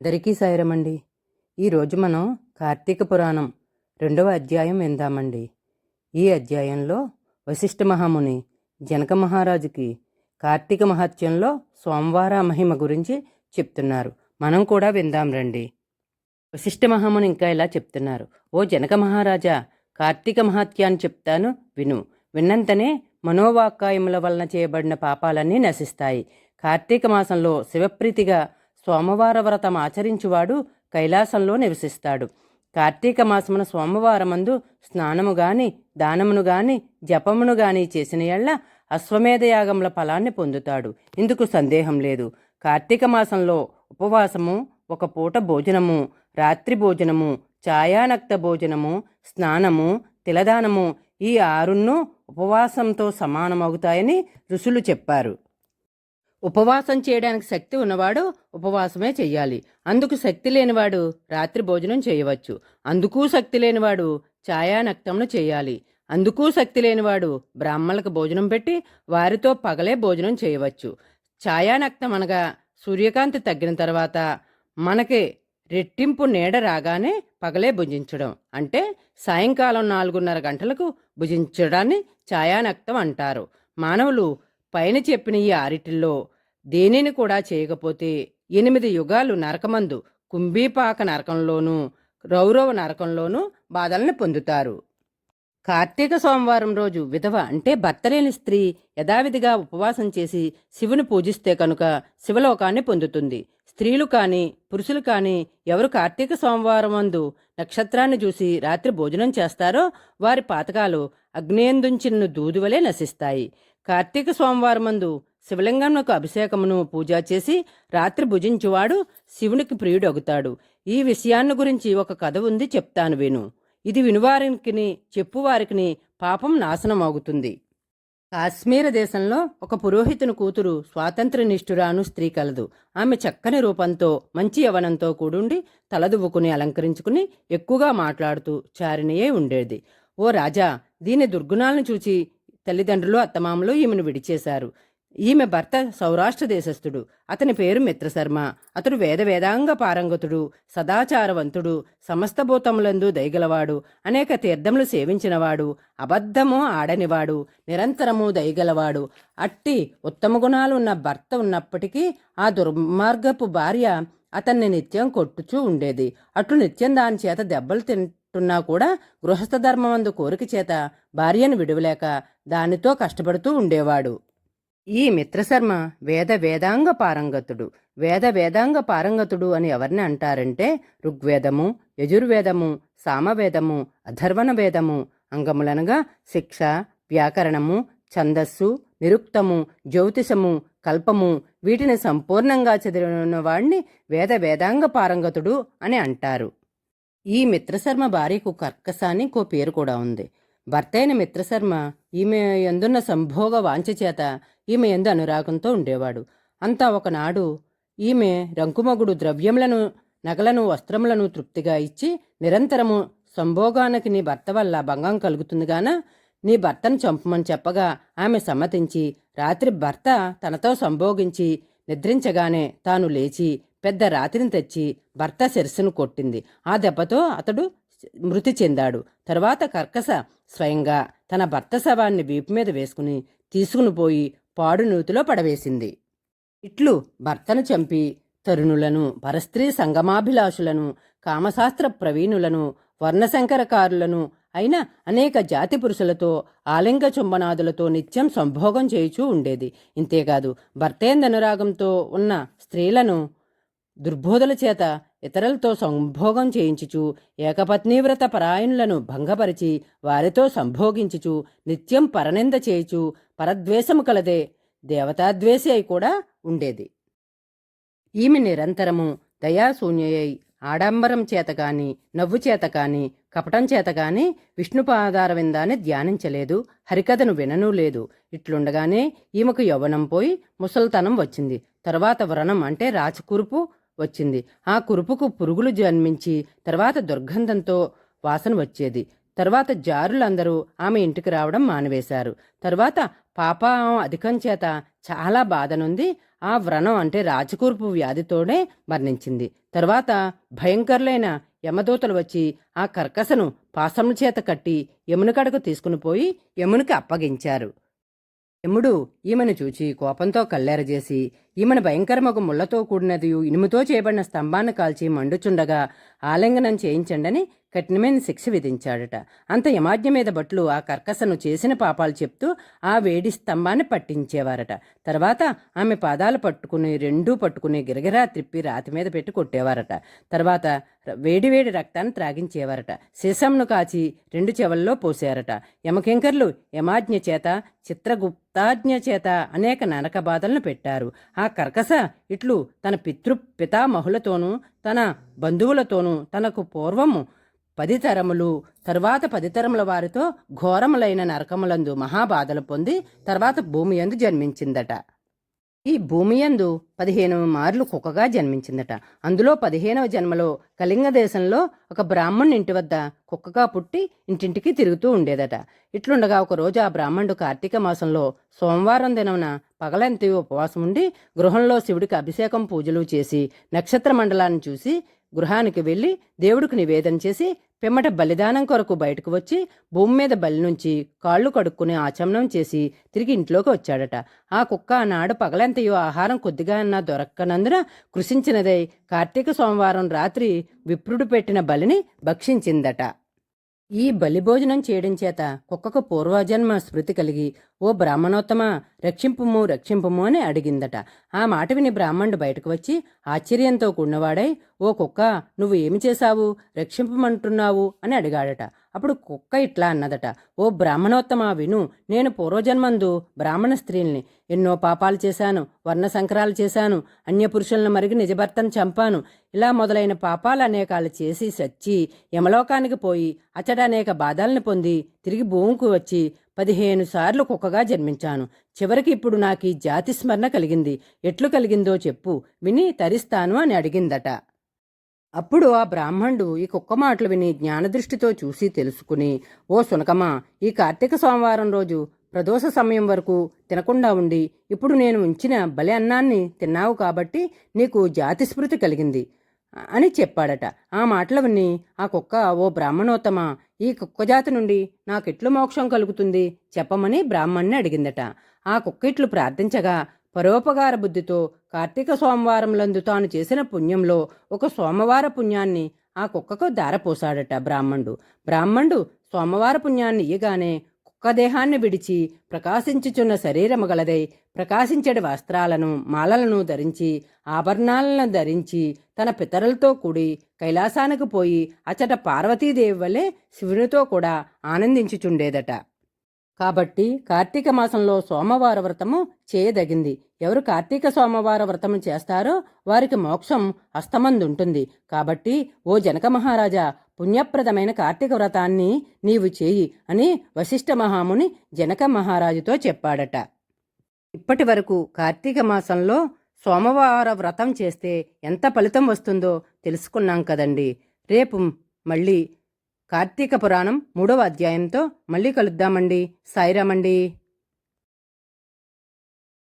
అందరికీ సాయిరమండి. ఈరోజు మనం కార్తీక పురాణం 2వ అధ్యాయం విందామండి. ఈ అధ్యాయంలో వశిష్ఠ మహాముని జనక మహారాజుకి కార్తీక మహత్యంలో సోమవార మహిమ గురించి చెప్తున్నారు. మనం కూడా విందాం రండి. వశిష్ఠ మహాముని ఇంకా ఇలా చెప్తున్నారు. ఓ జనక మహారాజా, కార్తీక మహత్యాన్ని చెప్తాను విను. విన్నంతనే మనోవాక్కాయముల వలన చేయబడిన పాపాలన్నీ నశిస్తాయి. కార్తీక మాసంలో శివప్రీతిగా సోమవార వ్రతం ఆచరించువాడు కైలాసంలో నివసిస్తాడు. కార్తీక మాసమున సోమవారమందు స్నానము గాని దానమును గాని జపమును గాని చేసిన ఎళ్ళ అశ్వమేధయాగముల ఫలాన్ని పొందుతాడు. ఇందుకు సందేహం లేదు. కార్తీక మాసంలో ఉపవాసము, ఒక పూట భోజనము, రాత్రి భోజనము, ఛాయానక్త భోజనము, స్నానము, తిలదానము ఈ ఆరున్నూ ఉపవాసంతో సమానమవుతాయని ఋషులు చెప్పారు. ఉపవాసం చేయడానికి శక్తి ఉన్నవాడు ఉపవాసమే చెయ్యాలి. అందుకు శక్తి లేనివాడు రాత్రి భోజనం చేయవచ్చు. అందుకు శక్తి లేనివాడు ఛాయానక్తమును చేయాలి. అందుకు శక్తి లేనివాడు బ్రాహ్మణులకు భోజనం పెట్టి వారితో పగలే భోజనం చేయవచ్చు. ఛాయానక్తం అనగా సూర్యకాంతి తగ్గిన తర్వాత మనకి రెట్టింపు నీడ రాగానే పగలే భుజించడం, అంటే సాయంకాలం 4:30 గంటలకు భుజించడాన్ని ఛాయానక్తం అంటారు. మానవులు పైన చెప్పిన ఈ ఆరిటిల్లో దేనిని కూడా చేయకపోతే 8 యుగాలు నరకమందు కుంభీపాక నరకంలోనూ రౌరవ నరకంలోనూ బాధల్ని పొందుతారు. కార్తీక సోమవారం రోజు విధవ అంటే భర్త లేని స్త్రీ యథావిధిగా ఉపవాసం చేసి శివుని పూజిస్తే కనుక శివలోకాన్ని పొందుతుంది. స్త్రీలు కానీ పురుషులు కానీ ఎవరు కార్తీక సోమవారం మందు నక్షత్రాన్ని చూసి రాత్రి భోజనం చేస్తారో వారి పాతకాలు అగ్నేందుంచిన దూదువలే నశిస్తాయి. కార్తీక సోమవారం మందు శివలింగంకు అభిషేకమును పూజ చేసి రాత్రి భుజించువాడు శివునికి ప్రియుడగుతాడు. ఈ విషయాన్ని గురించి ఒక కథ ఉంది, చెప్తాను విను. ఇది వినువారికి చెప్పువారికి పాపం నాశనం అవుతుంది. కాశ్మీర దేశంలో ఒక పురోహితుని కూతురు స్వాతంత్ర్యనిష్ఠురాను స్త్రీ కలదు. ఆమె చక్కని రూపంతో మంచి యవనంతో కూడుండి తలదువ్వుకుని అలంకరించుకుని ఎక్కువగా మాట్లాడుతూ చారిణియే ఉండేది. ఓ రాజా, దీని దుర్గుణాలను చూచి తల్లిదండ్రులు అత్తమామలు ఈమెను విడిచేశారు. ఈమె భర్త సౌరాష్ట్ర దేశస్థుడు. అతని పేరు మిత్రశర్మ. అతడు వేదాంగ పారంగతుడు, సదాచారవంతుడు, సమస్త భూతములందు దయగలవాడు, అనేక తీర్థములు సేవించినవాడు, అబద్ధము ఆడనివాడు, నిరంతరము దయగలవాడు. అట్టి ఉత్తమ గుణాలు ఉన్న భర్త ఉన్నప్పటికీ ఆ దుర్మార్గపు భార్య అతన్ని నిత్యం కొట్టుచూ ఉండేది. అట్లు నిత్యం దాని చేత దెబ్బలు తింటున్నా కూడా గృహస్థ ధర్మమందు కోరిక చేత భార్యను విడువలేక దానితో కష్టపడుతూ ఉండేవాడు. ఈ మిత్రశర్మ వేదాంగ పారంగతుడు. వేదాంగ పారంగతుడు అని ఎవరిని అంటారంటే ఋగ్వేదము, యజుర్వేదము, సామవేదము, అథర్వణ వేదము అంగములనగా శిక్ష, వ్యాకరణము, ఛందస్సు, నిరుక్తము, జ్యోతిషము, కల్పము వీటిని సంపూర్ణంగా చదివిన వాడిని వేదాంగ పారంగతుడు అని అంటారు. ఈ మిత్రశర్మ భార్యకు కర్కశ అని ఇంకో పేరు కూడా ఉంది. భర్త అయిన మిత్రశర్మ ఈమె ఎందున్న సంభోగ వాంఛ చేత ఈమె ఎందు అనురాగంతో ఉండేవాడు. అంతా ఒకనాడు ఈమె రంకుమగుడు ద్రవ్యములను, నగలను, వస్త్రములను తృప్తిగా ఇచ్చి నిరంతరము సంభోగానికి నీ భర్త వల్ల భంగం కలుగుతుంది గాన నీ భర్తను చంపమని చెప్పగా ఆమె సమ్మతించి రాత్రి భర్త తనతో సంభోగించి నిద్రించగానే తాను లేచి పెద్ద రాతిని తెచ్చి భర్త శిరస్సును కొట్టింది. ఆ దెబ్బతో అతడు మృతి చెందాడు. తరువాత కర్కశ స్వయంగా తన భర్త శవాన్ని వీపు మీద వేసుకుని తీసుకుని పోయి పాడు నూతిలో పడవేసింది. ఇట్లు భర్తను చంపి తరుణులను, పరస్త్రీ సంగమాభిలాషులను, కామశాస్త్ర ప్రవీణులను, వర్ణశంకరకారులను అయిన అనేక జాతి పురుషులతో ఆలింగ చుంబనాదులతో నిత్యం సంభోగం చేయుచూ ఉండేది. ఇంతేకాదు భర్తేందనురాగంతో ఉన్న స్త్రీలను దుర్బోధల చేత ఇతరులతో సంభోగం చేయించుచు ఏకపత్నీవ్రత పరాయణులను భంగపరిచి వారితో సంభోగించుచు నిత్యం పరనింద చేయుచు పరద్వేషము కలదే దేవతాద్వేషి అయి కూడా ఉండేది. ఈమె నిరంతరము దయాశూన్యై ఆడంబరం చేతగాని, నవ్వు చేతగాని, కపటం చేతగాని విష్ణుపాదార విందాన్ని ధ్యానించలేదు, హరికథను విననూ లేదు. ఇట్లుండగానే ఈమెకు యవ్వనం పోయి ముసల్తనం వచ్చింది. తర్వాత వ్రణం అంటే రాచకురుపు వచ్చింది. ఆ కురుపుకు పురుగులు జన్మించి తర్వాత దుర్గంధంతో వాసన వచ్చేది. తర్వాత జారులందరూ ఆమె ఇంటికి రావడం మానివేశారు. తర్వాత పాపం అధికం చేత చాలా బాధనుంది ఆ వ్రణం అంటే రాజకూర్పు వ్యాధితోనే మరణించింది. తరువాత భయంకరులైన యమదూతలు వచ్చి ఆ కర్కసను పాశముల చేత కట్టి యముని కడకు తీసుకుని పోయి యమునికి అప్పగించారు. యముడు ఈమెను చూచి కోపంతో కళ్ళెరజేసి ఈమెను భయంకరమొక ముళ్లతో కూడినది ఇనుముతో చేయబడిన స్తంభాన్ని కాల్చి మండుచుండగా ఆలింగనం చేయించండని కఠినమైన శిక్ష విధించాడట. అంత యమాజ్ఞ మీద భట్లు ఆ కర్కసను చేసిన పాపాలు చెప్తూ ఆ వేడి స్తంభాన్ని పట్టించేవారట. తర్వాత ఆమె పాదాలు రెండూ పట్టుకుని గిరగిరా త్రిప్పి రాతి మీద పెట్టి కొట్టేవారట. తర్వాత వేడివేడి రక్తాన్ని త్రాగించేవారట. సీసంను కాచి 2 చెవల్లో పోసారట. యమకింకర్లు యమాజ్ఞ చేత చిత్రగుప్తాజ్ఞ చేత అనేక నరక బాధలను పెట్టారు. ఆ కర్కస ఇట్లు తన పితామహులతోనూ తన బంధువులతోనూ తనకు పూర్వము 10 తరములు తరువాత 10 తరముల వారితో ఘోరములైన నరకములందు మహాబాధలు పొంది తర్వాత భూమి యందు జన్మించిందట. ఈ భూమి యందు 15 మార్లు కుక్కగా జన్మించిందట. అందులో 15వ జన్మలో కళింగ దేశంలో ఒక బ్రాహ్మణుని ఇంటి వద్ద కుక్కగా పుట్టి ఇంటింటికి తిరుగుతూ ఉండేదట. ఇట్లుండగా ఒకరోజు ఆ బ్రాహ్మణుడు కార్తీక మాసంలో సోమవారం దినమున పగలంతి ఉపవాసం ఉండి గృహంలో శివుడికి అభిషేకం పూజలు చేసి నక్షత్ర మండలాన్ని చూసి గృహానికి వెళ్ళి దేవుడికి నివేదన చేసి పిమ్మట బలిదానం కొరకు బయటకు వచ్చి భూమి మీద బలి నుంచి కాళ్ళు కడుక్కుని ఆచమనం చేసి తిరిగి ఇంట్లోకి వచ్చాడట. ఆ కుక్క ఆనాడు పగలంతయో ఆహారం కొద్దిగా అన్నా దొరక్కనందున కృషించినదై కార్తీక సోమవారం రాత్రి విప్రుడు పెట్టిన బలిని భక్షించిందట. ఈ బలిభోజనం చేయడం చేత కుక్కకు పూర్వజన్మ స్మృతి కలిగి ఓ బ్రాహ్మణోత్తమ రక్షింపుము రక్షింపుము అని అడిగిందట. ఆ మాట విని బ్రాహ్మణుడు బయటకు వచ్చి ఆశ్చర్యంతో కూడినవాడై ఓ కుక్క నువ్వు ఏమి చేశావు రక్షింపమంటున్నావు అని అడిగాడట. అప్పుడు కుక్క ఇట్లా అన్నదట, ఓ బ్రాహ్మణోత్తమ విను, నేను పూర్వజన్మందు బ్రాహ్మణ స్త్రీల్ని ఎన్నో పాపాలు చేశాను, వర్ణ సంకరాలు చేశాను, అన్యపురుషులను మరిగి నిజభర్తను చంపాను, ఇలా మొదలైన పాపాలు అనేకాలు చేసి సచ్చి యమలోకానికి పోయి అచ్చట అనేక బాధల్ని పొంది తిరిగి భూమికి వచ్చి 15 సార్లు కుక్కగా జన్మించాను. చివరికి ఇప్పుడు నాకు ఈ జాతి స్మరణ కలిగింది. ఎట్లు కలిగిందో చెప్పు, విని తరిస్తాను అని అడిగిందట. అప్పుడు ఆ బ్రాహ్మణుడు ఈ కుక్క మాటలు విని జ్ఞానదృష్టితో చూసి తెలుసుకుని, ఓ సునకమా, ఈ కార్తీక సోమవారం రోజు ప్రదోష సమయం వరకు తినకుండా ఉండి ఇప్పుడు నేను ఉంచిన బలి అన్నాన్ని తిన్నావు కాబట్టి నీకు జాతి స్మృతి కలిగింది అని చెప్పాడట. ఆ మాటలు విని ఆ కుక్క, ఓ బ్రాహ్మణోత్తమ, ఈ కుక్కజాతి నుండి నాకెట్లు మోక్షం కలుగుతుంది చెప్పమని బ్రాహ్మణ్ణి అడిగిందట. ఆ కుక్క ఇట్లు ప్రార్థించగా పరోపకార బుద్ధితో కార్తీక సోమవారంలందు తాను చేసిన పుణ్యంలో ఒక సోమవార పుణ్యాన్ని ఆ కుక్కకు దారపోసాడట బ్రాహ్మణుడు సోమవార పుణ్యాన్ని ఇయ్యగానే కుక్క దేహాన్ని విడిచి ప్రకాశించుచున్న శరీరము గలదై ప్రకాశించడి వస్త్రాలను మాలలను ధరించి ఆభరణాలను ధరించి తన పితరులతో కూడి కైలాసానికి పోయి అచ్చట పార్వతీదేవి వలె శివునితో కూడా ఆనందించుచుండేదట. కాబట్టి కార్తీక మాసంలో సోమవార వ్రతము చేయదగింది. ఎవరు కార్తీక సోమవార వ్రతము చేస్తారో వారికి మోక్షం హస్తమందుంటుంది. కాబట్టి ఓ జనక మహారాజా, పుణ్యప్రదమైన కార్తీక వ్రతాన్ని నీవు చేయి అని వశిష్ఠ మహాముని జనక మహారాజుతో చెప్పాడట. ఇప్పటి వరకు కార్తీక మాసంలో సోమవార వ్రతం చేస్తే ఎంత ఫలితం వస్తుందో తెలుసుకున్నాం కదండి. రేపు మళ్ళీ కార్తీక పురాణం 3వ అధ్యాయంతో మళ్ళీ కలుద్దామండి. సాయిరామండి.